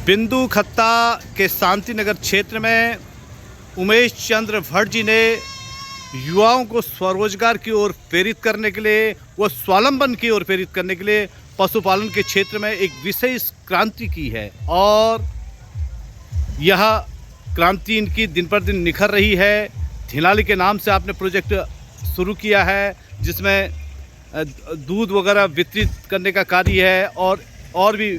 बिंदु खत्ता के शांति नगर क्षेत्र में उमेश चंद्र भट्ट जी ने युवाओं को स्वरोजगार की ओर प्रेरित करने के लिए व स्वावलंबन की ओर प्रेरित करने के लिए पशुपालन के क्षेत्र में एक विशेष क्रांति की है और यह क्रांति इनकी दिन पर दिन निखर रही है। धिनाली के नाम से आपने प्रोजेक्ट शुरू किया है जिसमें दूध वगैरह वितरित करने का कार्य है और भी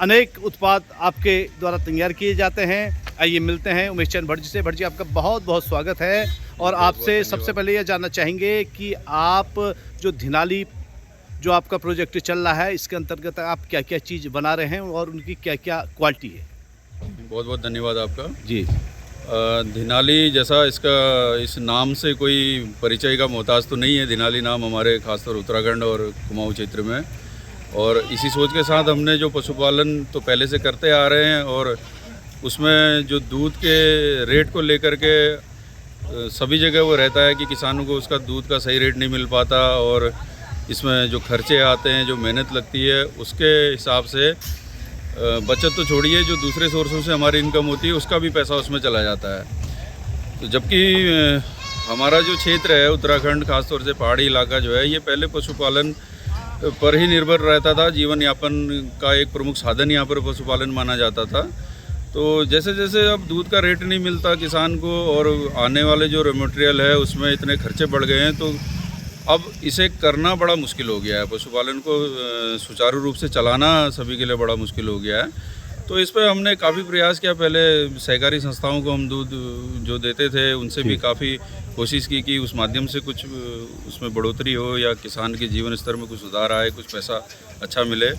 अनेक उत्पाद आपके द्वारा तैयार किए जाते हैं। आइए मिलते हैं उमेश चंद्र भट्ट जी से। भट्ट जी, आपका बहुत बहुत स्वागत है और आपसे सबसे पहले यह जानना चाहेंगे कि आप जो धिनाली जो आपका प्रोजेक्ट चल रहा है इसके अंतर्गत आप क्या क्या चीज़ बना रहे हैं और उनकी क्या क्या क्वालिटी है। बहुत बहुत धन्यवाद आपका जी। धिनाली जैसा इसका इस नाम से कोई परिचय का मोहताज तो नहीं है। धिनाली नाम हमारे खासतौर उत्तराखंड और कुमाऊं क्षेत्र में, और इसी सोच के साथ हमने जो पशुपालन तो पहले से करते आ रहे हैं और उसमें जो दूध के रेट को लेकर के सभी जगह वो रहता है कि किसानों को उसका दूध का सही रेट नहीं मिल पाता और इसमें जो खर्चे आते हैं, जो मेहनत लगती है, उसके हिसाब से बचत तो छोड़िए, जो दूसरे सोर्सों से हमारी इनकम होती है उसका भी पैसा उसमें चला जाता है। तो जबकि हमारा जो क्षेत्र है उत्तराखंड, खासतौर से पहाड़ी इलाका जो है, ये पहले पशुपालन पर ही निर्भर रहता था। जीवन यापन का एक प्रमुख साधन यहाँ पर पशुपालन माना जाता था। तो जैसे जैसे अब दूध का रेट नहीं मिलता किसान को और आने वाले जो रॉ मटेरियल है उसमें इतने खर्चे बढ़ गए हैं, तो अब इसे करना बड़ा मुश्किल हो गया है। पशुपालन को सुचारू रूप से चलाना सभी के लिए बड़ा मुश्किल हो गया है। तो इस पर हमने काफ़ी प्रयास किया। पहले सहकारी संस्थाओं को हम दूध जो देते थे उनसे भी काफ़ी कोशिश की कि उस माध्यम से कुछ उसमें बढ़ोतरी हो या किसान के जीवन स्तर में कुछ सुधार आए, कुछ पैसा अच्छा मिले।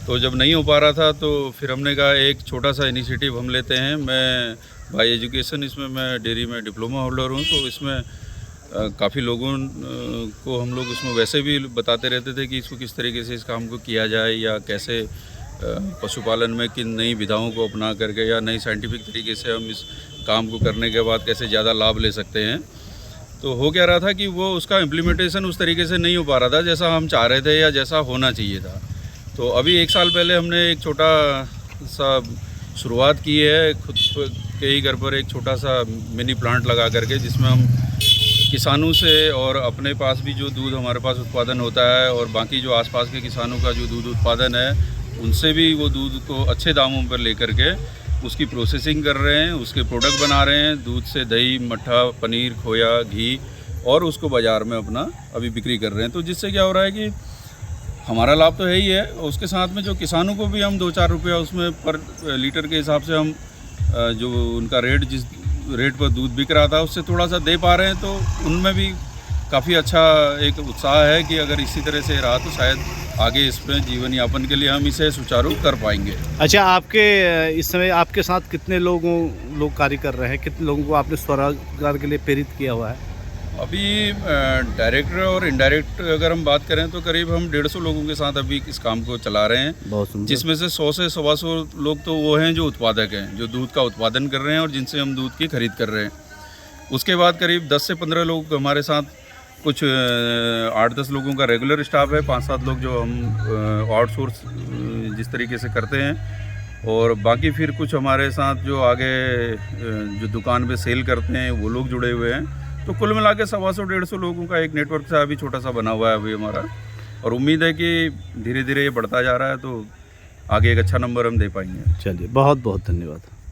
तो जब नहीं हो पा रहा था तो फिर हमने कहा एक छोटा सा इनिशिएटिव हम लेते हैं। मैं बाय एजुकेशन इसमें मैं डेयरी में डिप्लोमा होल्डर हूँ, तो इसमें काफ़ी लोगों को हम लोग उसमें वैसे भी बताते रहते थे कि इसको किस तरीके से इस काम को किया जाए या कैसे पशुपालन में किन नई विधाओं को अपना करके या नई साइंटिफिक तरीके से हम इस काम को करने के बाद कैसे ज़्यादा लाभ ले सकते हैं। तो हो क्या रहा था कि वो उसका इम्प्लीमेंटेशन उस तरीके से नहीं हो पा रहा था जैसा हम चाह रहे थे या जैसा होना चाहिए था। तो अभी 1 साल पहले हमने एक छोटा सा शुरुआत की है, खुद के ही घर पर एक छोटा सा मिनी प्लांट लगा करके, जिसमें हम किसानों से और अपने पास भी जो दूध हमारे पास उत्पादन होता है और बाकी जो आसपास के किसानों का जो दूध उत्पादन है उनसे भी वो दूध को अच्छे दामों पर लेकर के उसकी प्रोसेसिंग कर रहे हैं, उसके प्रोडक्ट बना रहे हैं। दूध से दही, मट्ठा, पनीर, खोया, घी, और उसको बाज़ार में अपना अभी बिक्री कर रहे हैं। तो जिससे क्या हो रहा है कि हमारा लाभ तो है ही है, उसके साथ में जो किसानों को भी हम 2-4 रुपया उसमें पर लीटर के हिसाब से हम जो उनका रेट जिस रेट पर दूध बिक रहा था उससे थोड़ा सा दे पा रहे हैं। तो उनमें भी काफ़ी अच्छा एक उत्साह है कि अगर इसी तरह से रहा तो शायद आगे इसमें जीवन यापन के लिए हम इसे सुचारू कर पाएंगे। अच्छा, आपके इस समय आपके साथ कितने लोग कार्य कर रहे हैं? कितने लोगों को आपने स्वरोजगार के लिए प्रेरित किया हुआ है? अभी डायरेक्ट और इनडायरेक्ट अगर हम बात करें तो करीब हम 150 लोगों के साथ अभी इस काम को चला रहे हैं। बहुत सुंदर। जिसमें से 100 से 125 लोग तो वो हैं जो उत्पादक हैं, जो दूध का उत्पादन कर रहे हैं और जिनसे हम दूध की खरीद कर रहे हैं। उसके बाद करीब 10 से 15 लोग हमारे साथ, कुछ 8-10 लोगों का रेगुलर स्टाफ है, 5-7 लोग जो हम आउटसोर्स जिस तरीके से करते हैं, और बाकी फिर कुछ हमारे साथ जो आगे जो दुकान पे सेल करते हैं वो लोग जुड़े हुए हैं। तो कुल मिला के 125-150 लोगों का एक नेटवर्क सा अभी छोटा सा बना हुआ है अभी हमारा, और उम्मीद है कि धीरे धीरे ये बढ़ता जा रहा है तो आगे एक अच्छा नंबर हम दे पाएंगे। चलिए, बहुत बहुत धन्यवाद।